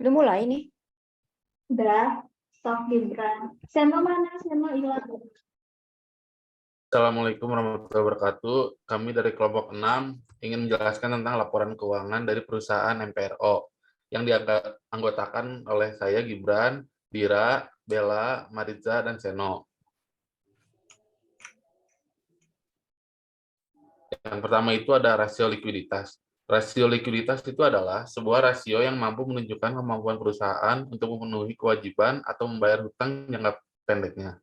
Udah mulai nih. Udah, stop Gibran. Sema mana? Sema hilang. Assalamualaikum warahmatullahi wabarakatuh. Kami dari kelompok 6 ingin menjelaskan tentang laporan keuangan dari perusahaan MPRO yang dianggotakan oleh saya Gibran, Dira, Bella, Mariza, dan Seno. Yang pertama itu ada rasio likuiditas. Rasio likuiditas itu adalah sebuah rasio yang mampu menunjukkan kemampuan perusahaan untuk memenuhi kewajiban atau membayar hutang jangka pendeknya.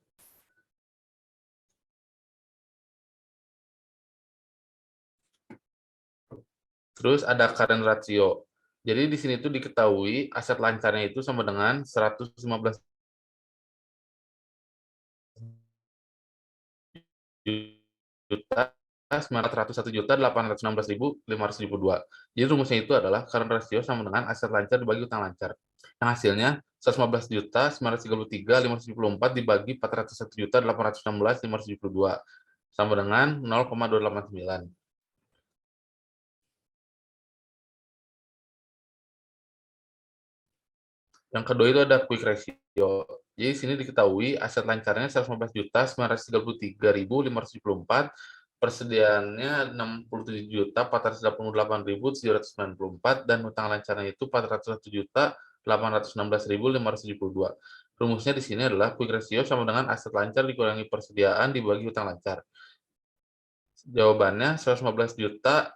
Terus ada current ratio. Jadi di sini tuh diketahui aset lancarnya itu sama dengan 115 juta 901.816.572. Jadi rumusnya itu adalah current ratio sama dengan aset lancar dibagi utang lancar. Yang hasilnya 115.933.574 dibagi 401.816.572 sama dengan 0,289. Yang kedua itu ada quick ratio. Jadi di sini diketahui aset lancarnya 115.933.574, persediaannya 67.488.794 dan utang lancarnya itu 401.816.572. Rumusnya di sini adalah quick ratio sama dengan aset lancar dikurangi persediaan dibagi utang lancar. Jawabannya 115 juta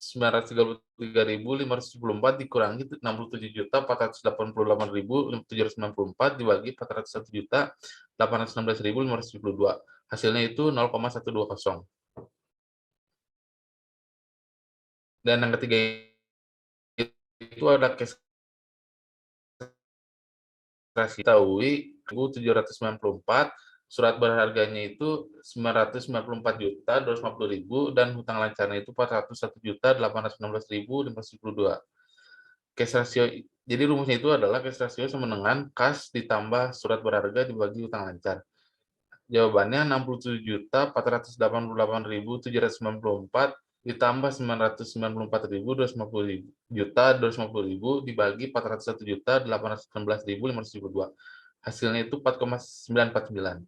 933.574 dikurangi 67.488.794 dibagi 401.816.572. Hasilnya itu 0,120. Dan yang ketiga itu ada cash ratio 794, surat berharganya itu 994.250.000 dan hutang lancarnya itu 401.816.572. Cash ratio, jadi rumusnya itu adalah cash ratio sama dengan kas ditambah surat berharga dibagi hutang lancar. Jawabannya 67.488.794 ditambah 994.250.000 dibagi 401.816.572. Hasilnya itu 4,949.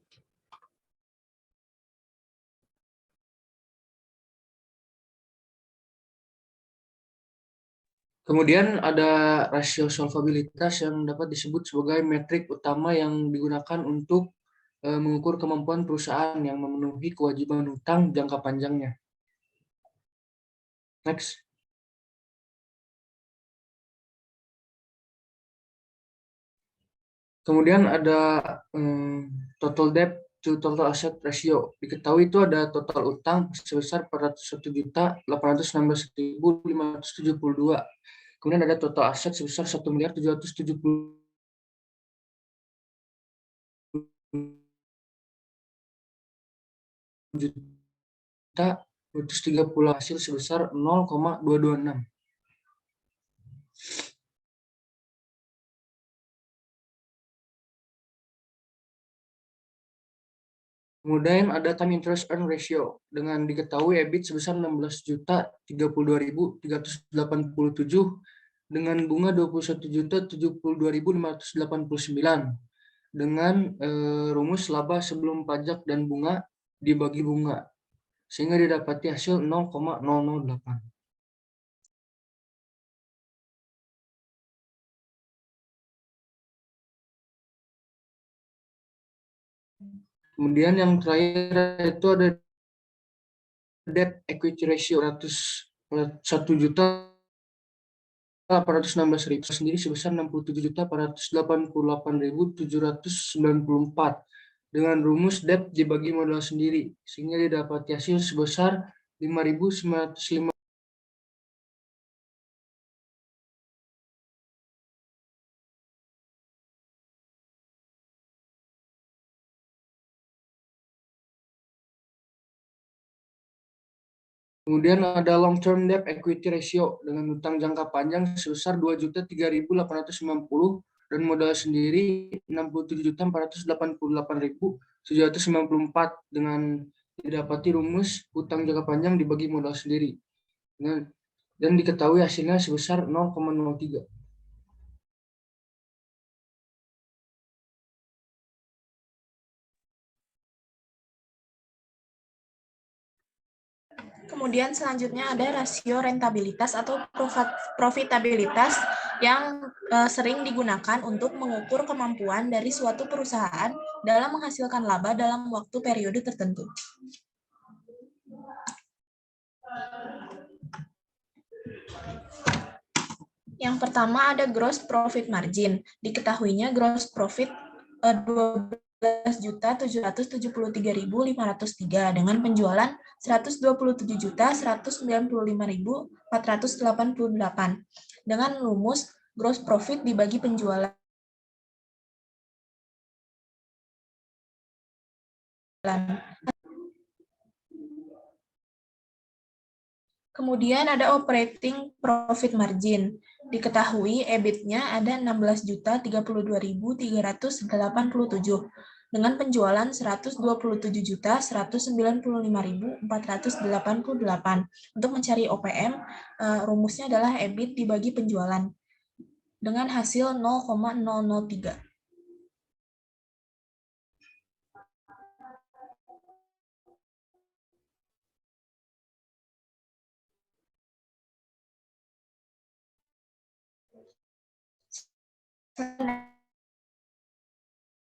Kemudian ada rasio solvabilitas yang dapat disebut sebagai metrik utama yang digunakan untuk mengukur kemampuan perusahaan yang memenuhi kewajiban hutang jangka panjangnya. Next. Kemudian ada total debt to total asset ratio. Diketahui itu ada total utang sebesar 401.816.572. Kemudian ada total aset sebesar 1.770 juta 230 hasil sebesar 0,226. Kemudian ada time interest earn ratio dengan diketahui EBIT sebesar 16.032.387 dengan bunga 21.072.589 dengan rumus laba sebelum pajak dan bunga dibagi bunga sehingga didapati hasil 0,008. Kemudian yang terakhir itu ada debt equity ratio 1.816.000 sendiri sebesar 67.488.794 dengan rumus debt dibagi modal sendiri sehingga didapati hasil sebesar 5.905. Kemudian ada long term debt equity ratio dengan utang jangka panjang sebesar 2.003.890 dan modal sendiri 67.488.794 dengan didapati rumus utang jangka panjang dibagi modal sendiri. Dan diketahui hasilnya sebesar 0,03. Kemudian selanjutnya ada rasio rentabilitas atau profitabilitas yang sering digunakan untuk mengukur kemampuan dari suatu perusahaan dalam menghasilkan laba dalam waktu periode tertentu. Yang pertama ada gross profit margin. Diketahuinya gross profit 12.773.503 dengan penjualan 127.195.488 dengan rumus gross profit dibagi penjualan. Kemudian ada operating profit margin. Diketahui EBIT-nya ada 16.032.387 dengan penjualan 127.195.488. Untuk mencari OPM, rumusnya adalah EBIT dibagi penjualan dengan hasil 0,003.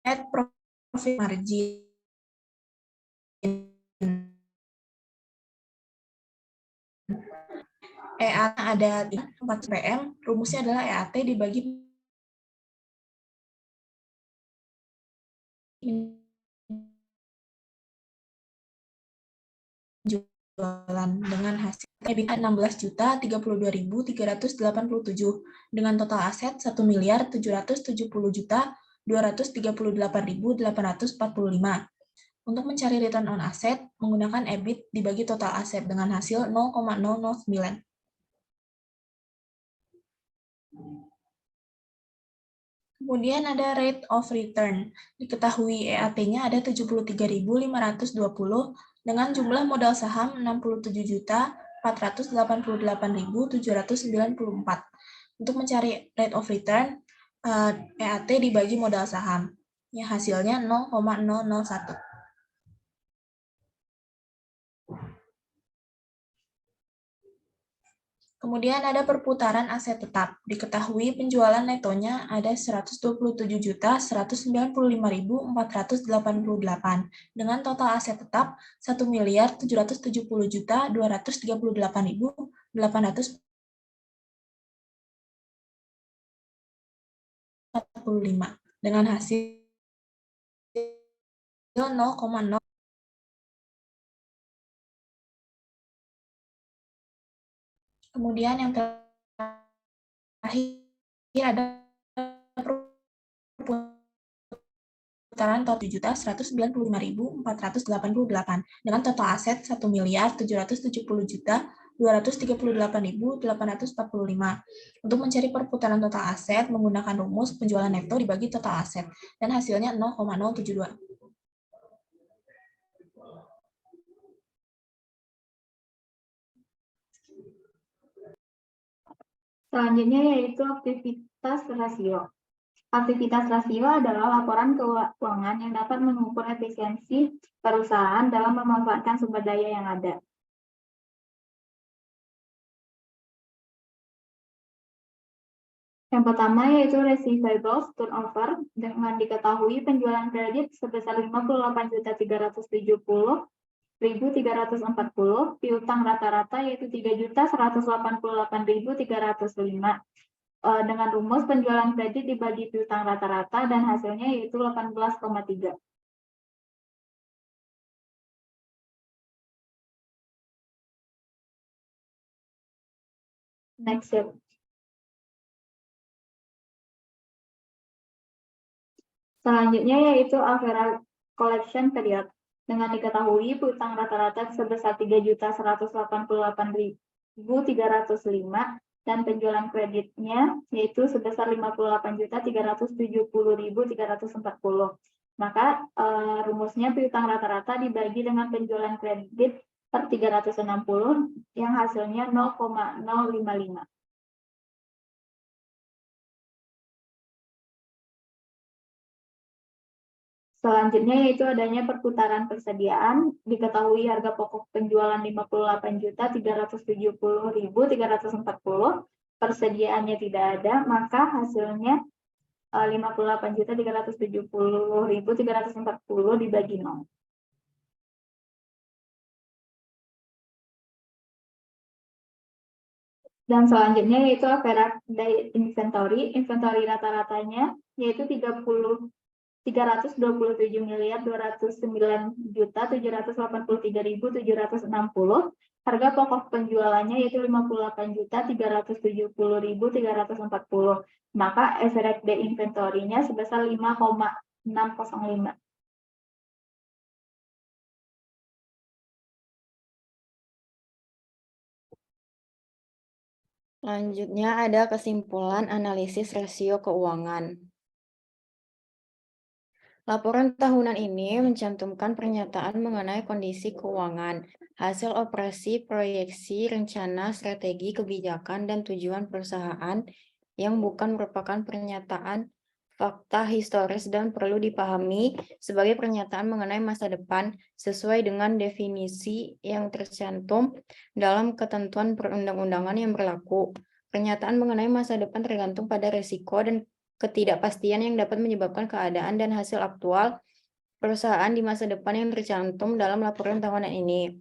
Net profit margin. EAT ada 4 PM, rumusnya adalah EAT dibagi penjualan dengan hasil EBIT 16.032.387 dengan total aset 1.070.238.845. Untuk mencari return on asset menggunakan EBIT dibagi total aset dengan hasil 0,009. Kemudian ada rate of return. Diketahui EAT-nya ada 73.520 dengan jumlah modal saham 67.488.794. Untuk mencari rate of return, EAT dibagi modal saham. Ya, hasilnya 0,001. Kemudian ada perputaran aset tetap. Diketahui penjualan netonya ada 127.195.488 dengan total aset tetap 1.738.845 dengan hasil 0,0. Kemudian yang terakhir ada perputaran total 7.195.488 dengan total aset 1.770.238.845. Untuk mencari perputaran total aset menggunakan rumus penjualan neto dibagi total aset dan hasilnya 0,072. Selanjutnya yaitu aktivitas rasio. Aktivitas rasio adalah laporan keuangan yang dapat mengukur efisiensi perusahaan dalam memanfaatkan sumber daya yang ada. Yang pertama yaitu receivables turnover dengan diketahui penjualan kredit sebesar 58.370.340, piutang rata-rata yaitu 3.188.305 dengan rumus penjualan kredit dibagi piutang rata-rata dan hasilnya yaitu 18,3. Next step. Selanjutnya yaitu average collection period. Dengan diketahui piutang rata-rata sebesar 3.188.305 dan penjualan kreditnya yaitu sebesar 58.370.340. Maka rumusnya piutang rata-rata dibagi dengan penjualan kredit per 360 yang hasilnya 0,055. Selanjutnya yaitu adanya perputaran persediaan. Diketahui harga pokok penjualan 58.370.340. Persediaannya tidak ada, maka hasilnya 58.370.340 dibagi 0. Dan selanjutnya yaitu average day inventory. Inventory rata-ratanya yaitu 337.209.783.760. Harga pokok penjualannya yaitu 58.370.340. Maka average day inventory-nya sebesar 5,605. Selanjutnya ada kesimpulan analisis rasio keuangan. Laporan tahunan ini mencantumkan pernyataan mengenai kondisi keuangan, hasil operasi, proyeksi, rencana, strategi, kebijakan, dan tujuan perusahaan yang bukan merupakan pernyataan fakta historis dan perlu dipahami sebagai pernyataan mengenai masa depan sesuai dengan definisi yang tercantum dalam ketentuan perundang-undangan yang berlaku. Pernyataan mengenai masa depan tergantung pada risiko dan ketidakpastian yang dapat menyebabkan keadaan dan hasil aktual perusahaan di masa depan yang tercantum dalam laporan tahunan ini.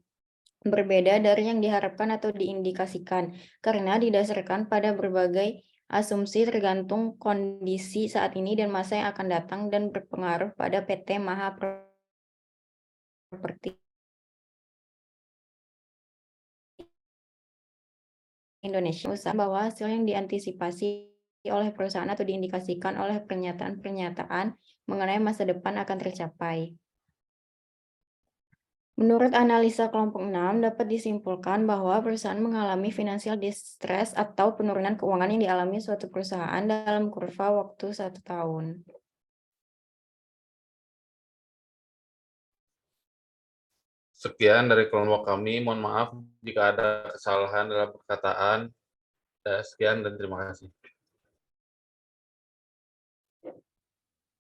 Berbeda dari yang diharapkan atau diindikasikan, karena didasarkan pada berbagai asumsi tergantung kondisi saat ini dan masa yang akan datang dan berpengaruh pada PT Maha Properti Indonesia, bahwa hasil yang diantisipasi oleh perusahaan atau diindikasikan oleh pernyataan-pernyataan mengenai masa depan akan tercapai. Menurut analisa kelompok 6, dapat disimpulkan bahwa perusahaan mengalami financial distress atau penurunan keuangan yang dialami suatu perusahaan dalam kurva waktu 1 tahun. Sekian dari kelompok kami. Mohon maaf jika ada kesalahan dalam perkataan. Sekian dan terima kasih.